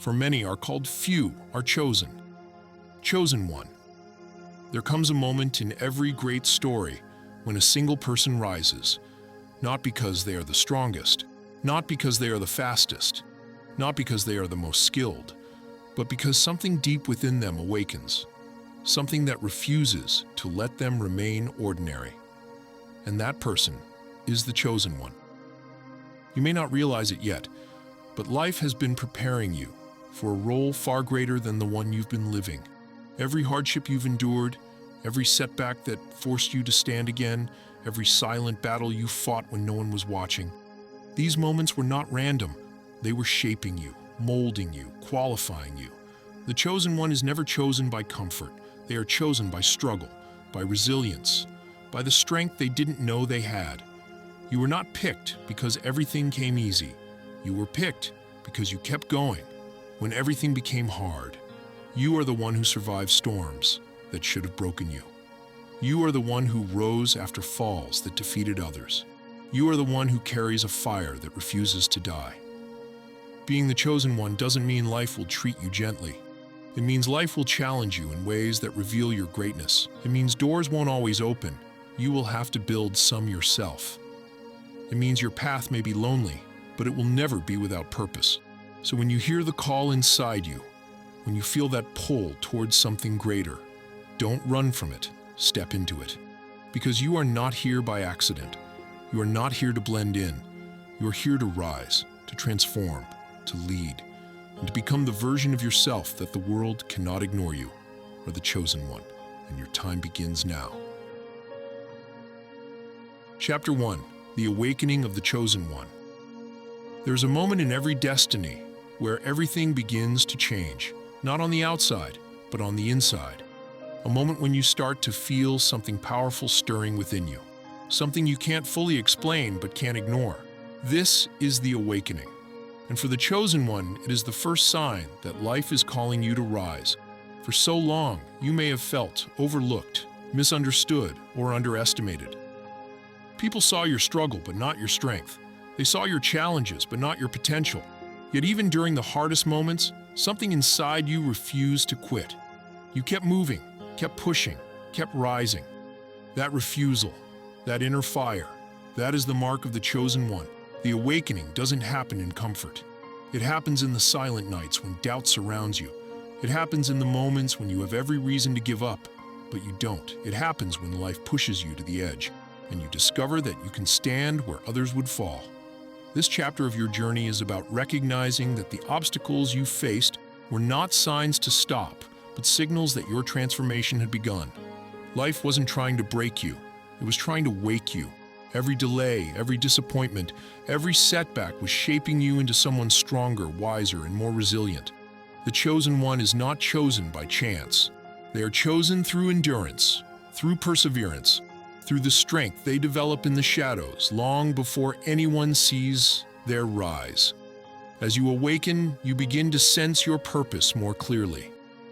for many are called, few are chosen. Chosen one. There comes a moment in every great story when a single person rises, not because they are the strongest, not because they are the fastest, not because they are the most skilled, but because something deep within them awakens, something that refuses to let them remain ordinary. And that person is the chosen one. You may not realize it yet, but life has been preparing you for a role far greater than the one you've been living. Every hardship you've endured, every setback that forced you to stand again, every silent battle you fought when no one was watching. These moments were not random. They were shaping you, molding you, qualifying you. The chosen one is never chosen by comfort. They are chosen by struggle, by resilience, by the strength they didn't know they had. You were not picked because everything came easy. You were picked because you kept going when everything became hard. You are the one who survived storms that should have broken you. You are the one who rose after falls that defeated others. You are the one who carries a fire that refuses to die. Being the chosen one doesn't mean life will treat you gently. It means life will challenge you in ways that reveal your greatness. It means doors won't always open. You will have to build some yourself. It means your path may be lonely, but it will never be without purpose. So when you hear the call inside you, when you feel that pull towards something greater, don't run from it, step into it. Because you are not here by accident. You are not here to blend in. You are here to rise, to transform, to lead, and to become the version of yourself that the world cannot ignore. You are the chosen one, and your time begins now. Chapter 1. The Awakening of the Chosen One. There's a moment in every destiny where everything begins to change, not on the outside, but on the inside. A moment when you start to feel something powerful stirring within you, something you can't fully explain but can't ignore. This is the awakening. And for the chosen one, it is the first sign that life is calling you to rise. For so long, you may have felt overlooked, misunderstood, or underestimated. People saw your struggle, but not your strength. They saw your challenges, but not your potential. Yet even during the hardest moments, something inside you refused to quit. You kept moving, kept pushing, kept rising. That refusal, that inner fire, that is the mark of the chosen one. The awakening doesn't happen in comfort. It happens in the silent nights when doubt surrounds you. It happens in the moments when you have every reason to give up, but you don't. It happens when life pushes you to the edge, and you discover that you can stand where others would fall. This chapter of your journey is about recognizing that the obstacles you faced were not signs to stop, but signals that your transformation had begun. Life wasn't trying to break you. It was trying to wake you. Every delay, every disappointment, every setback was shaping you into someone stronger, wiser, and more resilient. The chosen one is not chosen by chance. They are chosen through endurance, through perseverance, through the strength they develop in the shadows long before anyone sees their rise. As you awaken, you begin to sense your purpose more clearly.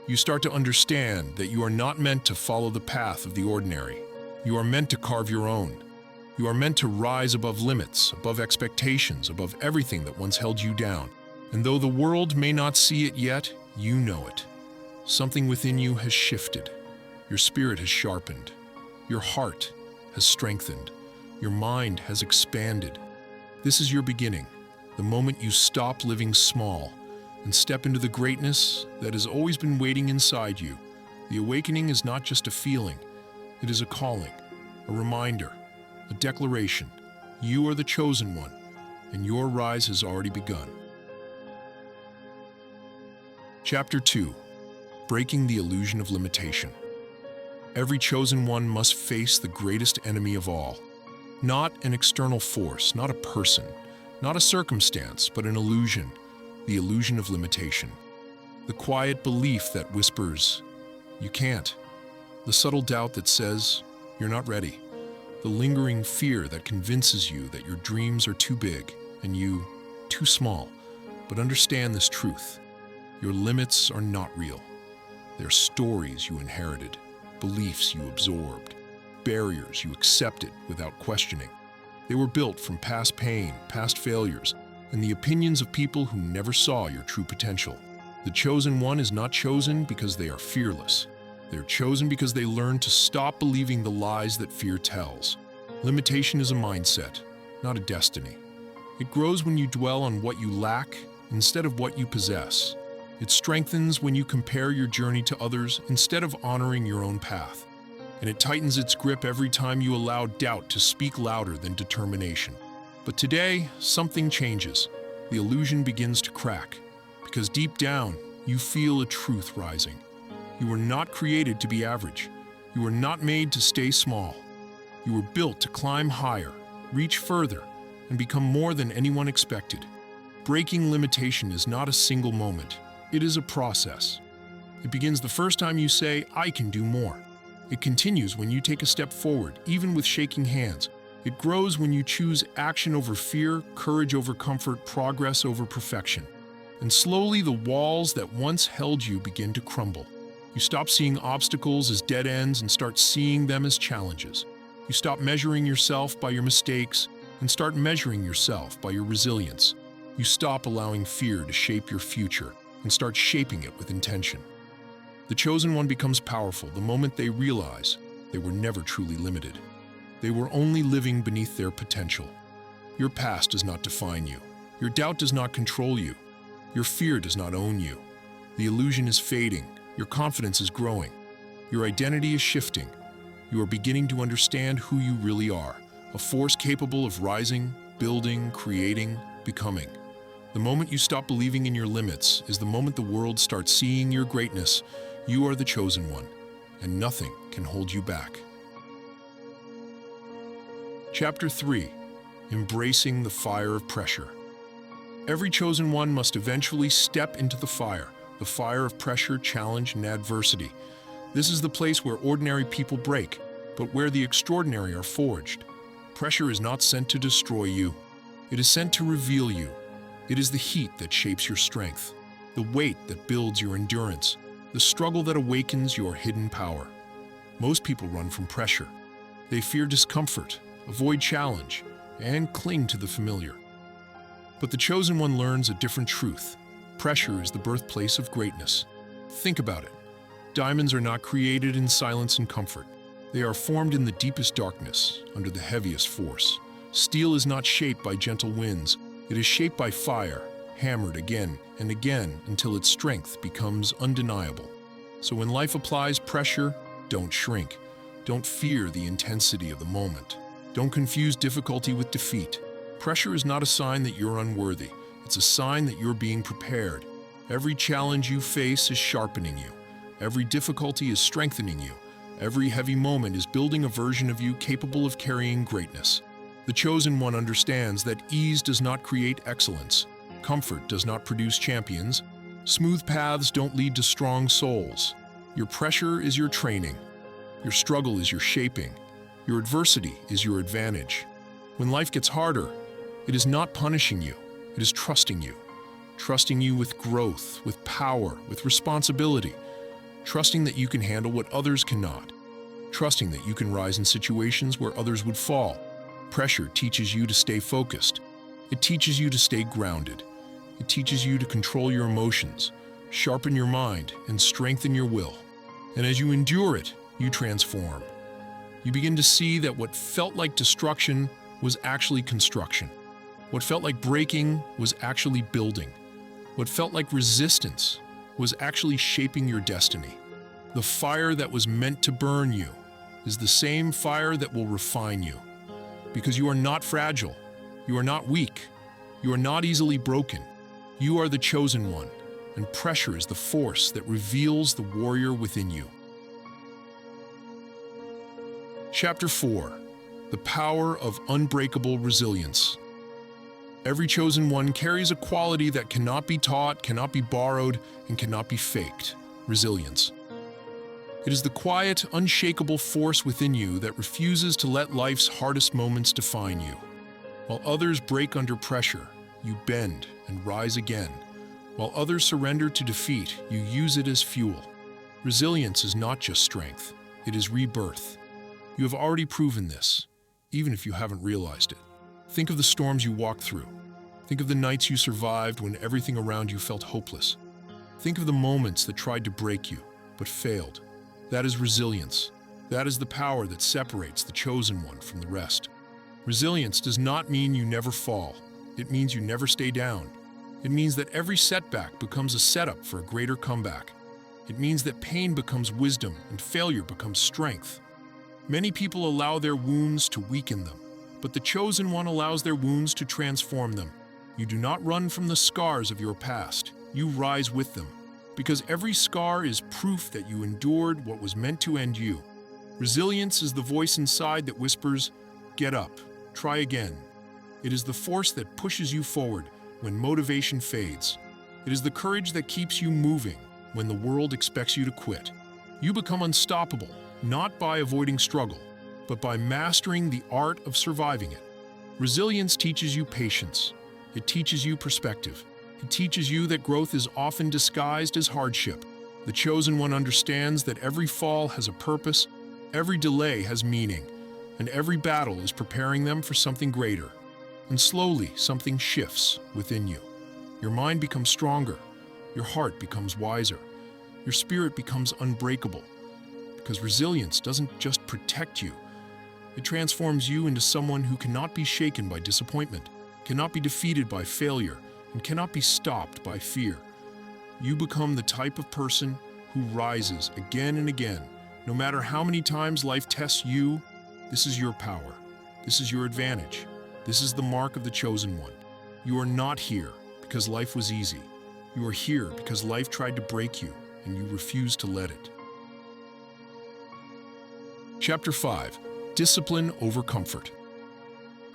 You start to understand that you are not meant to follow the path of the ordinary. You are meant to carve your own. You are meant to rise above limits, above expectations, above everything that once held you down. And though the world may not see it yet, you know it. Something within you has shifted. Your spirit has sharpened. Your heart has strengthened. Your mind has expanded. This is your beginning, the moment you stop living small and step into the greatness that has always been waiting inside you. The awakening is not just a feeling. It is a calling, a reminder, a declaration. You are the chosen one, and your rise has already begun. Chapter 2. Breaking the Illusion of Limitation. Every chosen one must face the greatest enemy of all. Not an external force, not a person, not a circumstance, but an illusion, the illusion of limitation. The quiet belief that whispers, "You can't." The subtle doubt that says, "You're not ready." The lingering fear that convinces you that your dreams are too big and you too small. But understand this truth. Your limits are not real. They're stories you inherited, beliefs you absorbed, barriers you accepted without questioning. They were built from past pain, past failures, and the opinions of people who never saw your true potential. The chosen one is not chosen because they are fearless. They are chosen because they learn to stop believing the lies that fear tells. Limitation is a mindset, not a destiny. It grows when you dwell on what you lack instead of what you possess. It strengthens when you compare your journey to others instead of honoring your own path. And it tightens its grip every time you allow doubt to speak louder than determination. But today, something changes. The illusion begins to crack, because deep down, you feel a truth rising. You were not created to be average. You were not made to stay small. You were built to climb higher, reach further, and become more than anyone expected. Breaking limitation is not a single moment. It is a process. It begins the first time you say, "I can do more." It continues when you take a step forward, even with shaking hands. It grows when you choose action over fear, courage over comfort, progress over perfection. And slowly the walls that once held you begin to crumble. You stop seeing obstacles as dead ends and start seeing them as challenges. You stop measuring yourself by your mistakes and start measuring yourself by your resilience. You stop allowing fear to shape your future and start shaping it with intention. The chosen one becomes powerful the moment they realize they were never truly limited. They were only living beneath their potential. Your past does not define you. Your doubt does not control you. Your fear does not own you. The illusion is fading. Your confidence is growing. Your identity is shifting. You are beginning to understand who you really are, a force capable of rising, building, creating, becoming. The moment you stop believing in your limits is the moment the world starts seeing your greatness. You are the chosen one, and nothing can hold you back. Chapter 3. Embracing the fire of pressure. Every chosen one must eventually step into the fire of pressure, challenge, and adversity. This is the place where ordinary people break, but where the extraordinary are forged. Pressure is not sent to destroy you. It is sent to reveal you. It is the heat that shapes your strength, the weight that builds your endurance, the struggle that awakens your hidden power. Most people run from pressure. They fear discomfort, avoid challenge, and cling to the familiar. But the chosen one learns a different truth. Pressure is the birthplace of greatness. Think about it. Diamonds are not created in silence and comfort. They are formed in the deepest darkness, under the heaviest force. Steel is not shaped by gentle winds. It is shaped by fire, hammered again and again until its strength becomes undeniable. So when life applies pressure, don't shrink. Don't fear the intensity of the moment. Don't confuse difficulty with defeat. Pressure is not a sign that you're unworthy. It's a sign that you're being prepared. Every challenge you face is sharpening you. Every difficulty is strengthening you. Every heavy moment is building a version of you capable of carrying greatness. The chosen one understands that ease does not create excellence. Comfort does not produce champions. Smooth paths don't lead to strong souls. Your pressure is your training. Your struggle is your shaping. Your adversity is your advantage. When life gets harder, it is not punishing you. It is trusting you. Trusting you with growth, with power, with responsibility. Trusting that you can handle what others cannot. Trusting that you can rise in situations where others would fall. Pressure teaches you to stay focused. It teaches you to stay grounded. It teaches you to control your emotions, sharpen your mind, and strengthen your will. And as you endure it, you transform. You begin to see that what felt like destruction was actually construction. What felt like breaking was actually building. What felt like resistance was actually shaping your destiny. The fire that was meant to burn you is the same fire that will refine you. Because you are not fragile, you are not weak, you are not easily broken. You are the chosen one, and pressure is the force that reveals the warrior within you. Chapter 4. The Power of Unbreakable Resilience. Every chosen one carries a quality that cannot be taught, cannot be borrowed, and cannot be faked: resilience. It is the quiet, unshakable force within you that refuses to let life's hardest moments define you. While others break under pressure, you bend and rise again. While others surrender to defeat, you use it as fuel. Resilience is not just strength, it is rebirth. You have already proven this, even if you haven't realized it. Think of the storms you walked through. Think of the nights you survived when everything around you felt hopeless. Think of the moments that tried to break you, but failed. That is resilience. That is the power that separates the chosen one from the rest. Resilience does not mean you never fall. It means you never stay down. It means that every setback becomes a setup for a greater comeback. It means that pain becomes wisdom and failure becomes strength. Many people allow their wounds to weaken them, but the chosen one allows their wounds to transform them. You do not run from the scars of your past. You rise with them, because every scar is proof that you endured what was meant to end you. Resilience is the voice inside that whispers, "Get up, try again." It is the force that pushes you forward when motivation fades. It is the courage that keeps you moving when the world expects you to quit. You become unstoppable, not by avoiding struggle, but by mastering the art of surviving it. Resilience teaches you patience. It teaches you perspective. It teaches you that growth is often disguised as hardship. The chosen one understands that every fall has a purpose, every delay has meaning, and every battle is preparing them for something greater. And slowly, something shifts within you. Your mind becomes stronger. Your heart becomes wiser. Your spirit becomes unbreakable. Because resilience doesn't just protect you. It transforms you into someone who cannot be shaken by disappointment, cannot be defeated by failure, and cannot be stopped by fear. You become the type of person who rises again and again. No matter how many times life tests you, this is your power. This is your advantage. This is the mark of the chosen one. You are not here because life was easy. You are here because life tried to break you, and you refused to let it. Chapter 5. Discipline over comfort.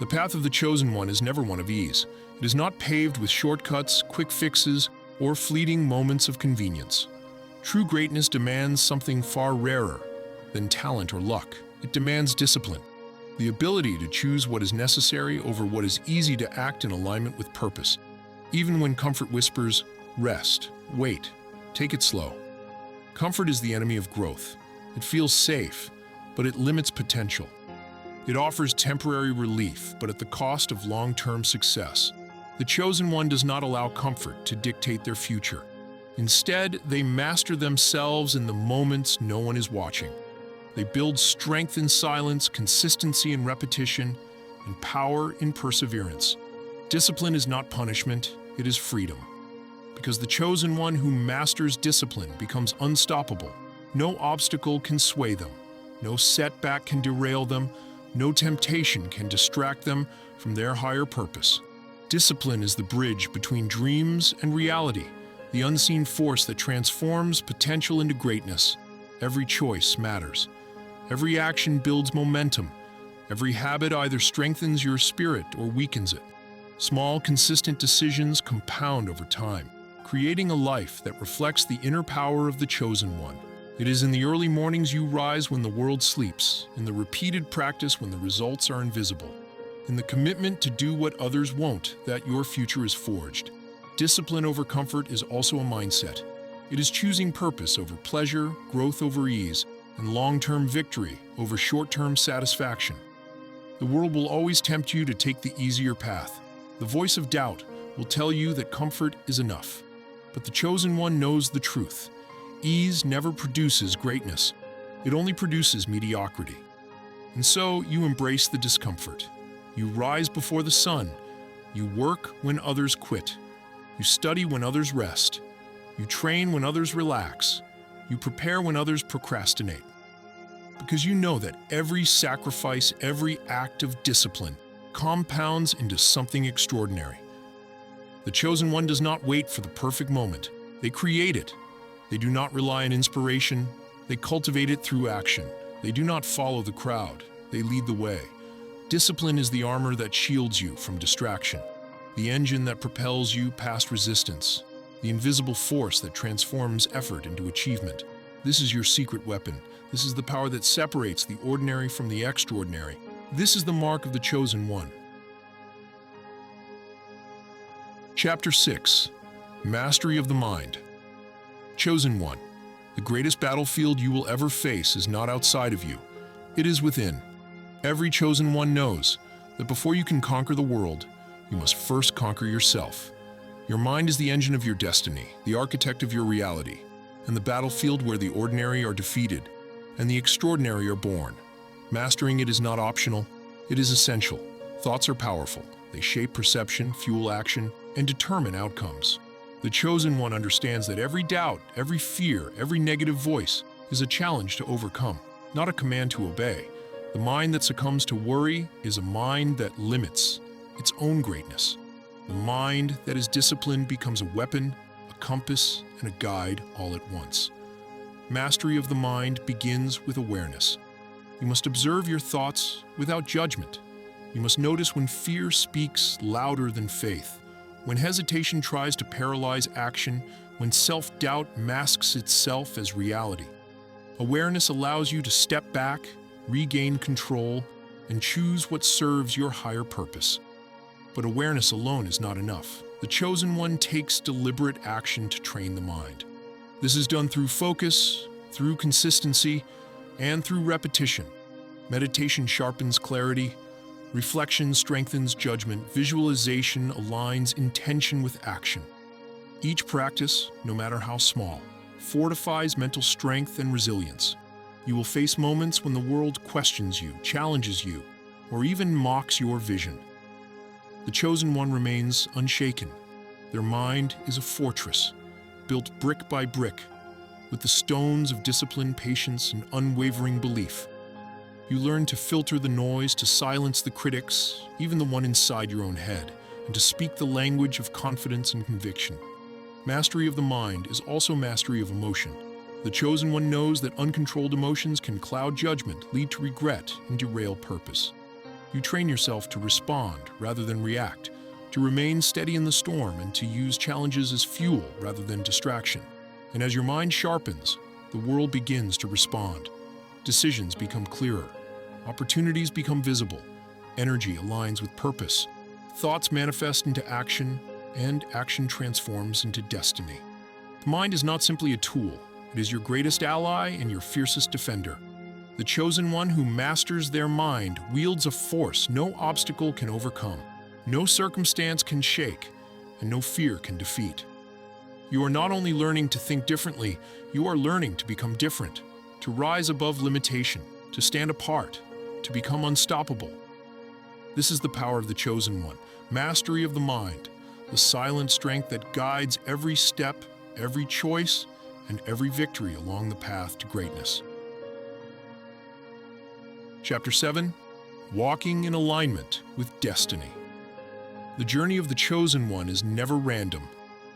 The path of the chosen one is never one of ease. It is not paved with shortcuts, quick fixes, or fleeting moments of convenience. True greatness demands something far rarer than talent or luck. It demands discipline, the ability to choose what is necessary over what is easy to act in alignment with purpose. Even when comfort whispers, "Rest, wait, take it slow." Comfort is the enemy of growth. It feels safe, but it limits potential. It offers temporary relief, but at the cost of long-term success. The chosen one does not allow comfort to dictate their future. Instead, they master themselves in the moments no one is watching. They build strength in silence, consistency in repetition, and power in perseverance. Discipline is not punishment, it is freedom. Because the chosen one who masters discipline becomes unstoppable. No obstacle can sway them. No setback can derail them. No temptation can distract them from their higher purpose. Discipline is the bridge between dreams and reality, the unseen force that transforms potential into greatness. Every choice matters. Every action builds momentum. Every habit either strengthens your spirit or weakens it. Small, consistent decisions compound over time, creating a life that reflects the inner power of the chosen one. It is in the early mornings you rise when the world sleeps, in the repeated practice when the results are invisible, in the commitment to do what others won't, that your future is forged. Discipline over comfort is also a mindset. It is choosing purpose over pleasure, growth over ease, and long-term victory over short-term satisfaction. The world will always tempt you to take the easier path. The voice of doubt will tell you that comfort is enough. But the chosen one knows the truth. Ease never produces greatness. It only produces mediocrity. And so you embrace the discomfort. You rise before the sun. You work when others quit. You study when others rest. You train when others relax. You prepare when others procrastinate. Because you know that every sacrifice, every act of discipline compounds into something extraordinary. The chosen one does not wait for the perfect moment. They create it. They do not rely on inspiration. They cultivate it through action. They do not follow the crowd. They lead the way. Discipline is the armor that shields you from distraction, the engine that propels you past resistance, the invisible force that transforms effort into achievement. This is your secret weapon. This is the power that separates the ordinary from the extraordinary. This is the mark of the chosen one. Chapter 6. Mastery of the Mind. Chosen one. The greatest battlefield you will ever face is not outside of you. It is within. Every chosen one knows that before you can conquer the world, you must first conquer yourself. Your mind is the engine of your destiny, the architect of your reality, and the battlefield where the ordinary are defeated and the extraordinary are born. Mastering it is not optional, it is essential. Thoughts are powerful. They shape perception, fuel action, and determine outcomes. The Chosen One understands that every doubt, every fear, every negative voice is a challenge to overcome, not a command to obey. The mind that succumbs to worry is a mind that limits its own greatness. The mind that is disciplined becomes a weapon, a compass, and a guide all at once. Mastery of the mind begins with awareness. You must observe your thoughts without judgment. You must notice when fear speaks louder than faith, when hesitation tries to paralyze action, when self-doubt masks itself as reality. Awareness allows you to step back, regain control, and choose what serves your higher purpose. But awareness alone is not enough. The Chosen One takes deliberate action to train the mind. This is done through focus, through consistency, and through repetition. Meditation sharpens clarity, reflection strengthens judgment, visualization aligns intention with action. Each practice, no matter how small, fortifies mental strength and resilience. You will face moments when the world questions you, challenges you, or even mocks your vision. The Chosen One remains unshaken. Their mind is a fortress, built brick by brick, with the stones of discipline, patience, and unwavering belief. You learn to filter the noise, to silence the critics, even the one inside your own head, and to speak the language of confidence and conviction. Mastery of the mind is also mastery of emotion. The Chosen One knows that uncontrolled emotions can cloud judgment, lead to regret, and derail purpose. You train yourself to respond rather than react, to remain steady in the storm, and to use challenges as fuel rather than distraction. And as your mind sharpens, the world begins to respond. Decisions become clearer. Opportunities become visible. Energy aligns with purpose. Thoughts manifest into action, and action transforms into destiny. The mind is not simply a tool. It is your greatest ally and your fiercest defender. The Chosen One who masters their mind wields a force no obstacle can overcome, no circumstance can shake, and no fear can defeat. You are not only learning to think differently, you are learning to become different, to rise above limitation, to stand apart, to become unstoppable. This is the power of the Chosen One, mastery of the mind, the silent strength that guides every step, every choice, and every victory along the path to greatness. Chapter 7: Walking in Alignment with Destiny. The journey of the Chosen One is never random,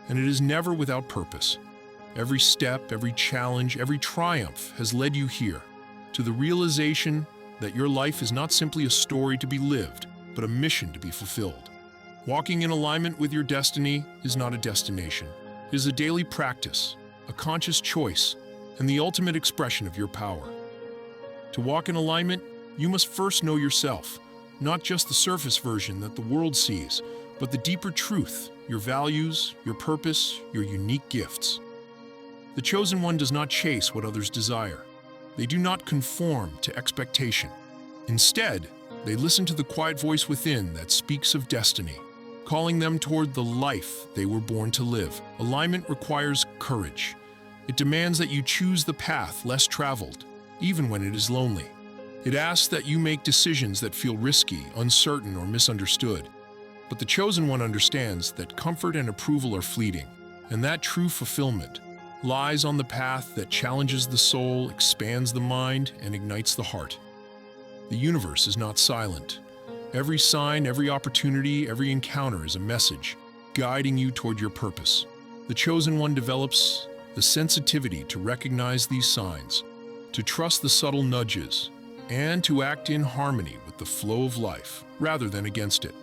and it is never without purpose. Every step, every challenge, every triumph has led you here, to the realization that your life is not simply a story to be lived, but a mission to be fulfilled. Walking in alignment with your destiny is not a destination. It is a daily practice, a conscious choice, and the ultimate expression of your power. To walk in alignment, you must first know yourself, not just the surface version that the world sees, but the deeper truth, your values, your purpose, your unique gifts. The Chosen One does not chase what others desire. They do not conform to expectation. Instead, they listen to the quiet voice within that speaks of destiny, calling them toward the life they were born to live. Alignment requires courage. It demands that you choose the path less traveled, even when it is lonely. It asks that you make decisions that feel risky, uncertain, or misunderstood. But the Chosen One understands that comfort and approval are fleeting, and that true fulfillment lies on the path that challenges the soul, expands the mind, and ignites the heart. The universe is not silent. Every sign, every opportunity, every encounter is a message, guiding you toward your purpose. The Chosen One develops the sensitivity to recognize these signs, to trust the subtle nudges, and to act in harmony with the flow of life, rather than against it.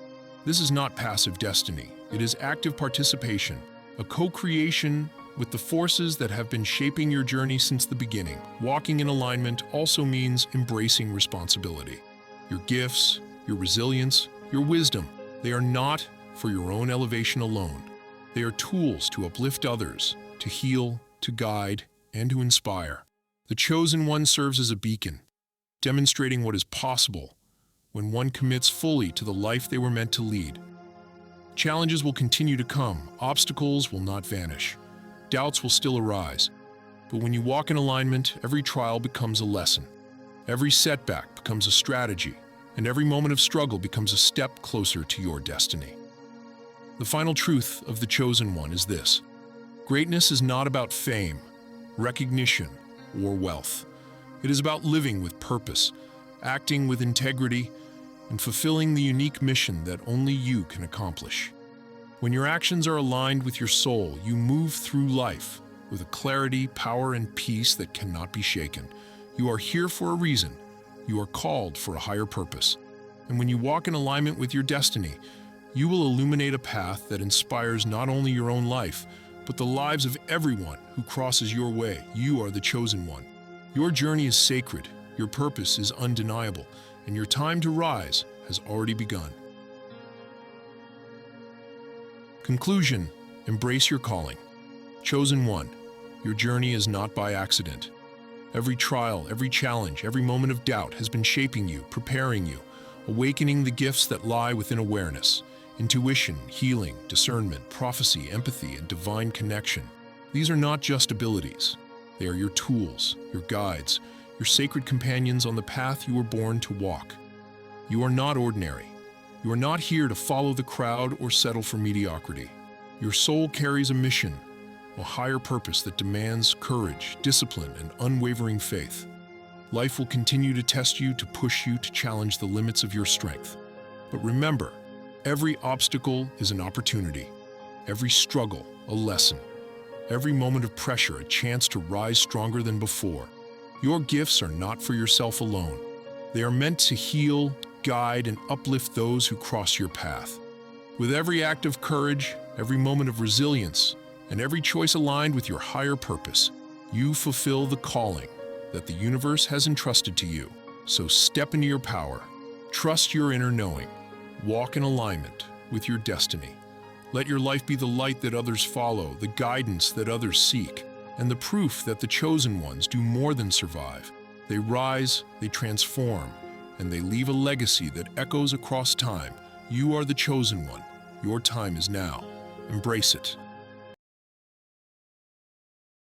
This is not passive destiny. It is active participation, a co-creation with the forces that have been shaping your journey since the beginning. Walking in alignment also means embracing responsibility. Your gifts, your resilience, your wisdom, they are not for your own elevation alone. They are tools to uplift others, to heal, to guide, and to inspire. The Chosen One serves as a beacon, demonstrating what is possible when one commits fully to the life they were meant to lead. Challenges will continue to come, obstacles will not vanish, doubts will still arise. But when you walk in alignment, every trial becomes a lesson. Every setback becomes a strategy, and every moment of struggle becomes a step closer to your destiny. The final truth of the chosen one is this: greatness is not about fame, recognition, or wealth. It is about living with purpose, acting with integrity, and fulfilling the unique mission that only you can accomplish. When your actions are aligned with your soul, you move through life with a clarity, power, and peace that cannot be shaken. You are here for a reason. You are called for a higher purpose. And when you walk in alignment with your destiny, you will illuminate a path that inspires not only your own life, but the lives of everyone who crosses your way. You are the chosen one. Your journey is sacred, your purpose is undeniable, and your time to rise has already begun. Conclusion: embrace your calling. Chosen one, your journey is not by accident. Every trial, every challenge, every moment of doubt has been shaping you, preparing you, awakening the gifts that lie within awareness: intuition, healing, discernment, prophecy, empathy, and divine connection. These are not just abilities. They are your tools, your guides, your sacred companions on the path you were born to walk. You are not ordinary. You are not here to follow the crowd or settle for mediocrity. Your soul carries a mission, a higher purpose that demands courage, discipline, and unwavering faith. Life will continue to test you, to push you, to challenge the limits of your strength. But remember, every obstacle is an opportunity, every struggle a lesson, every moment of pressure a chance to rise stronger than before. Your gifts are not for yourself alone. They are meant to heal, guide, and uplift those who cross your path. With every act of courage, every moment of resilience, and every choice aligned with your higher purpose, you fulfill the calling that the universe has entrusted to you. So step into your power, trust your inner knowing, walk in alignment with your destiny. Let your life be the light that others follow, the guidance that others seek, and the proof that the chosen ones do more than survive. They rise, they transform, and they leave a legacy that echoes across time. You are the chosen one. Your time is now. Embrace it.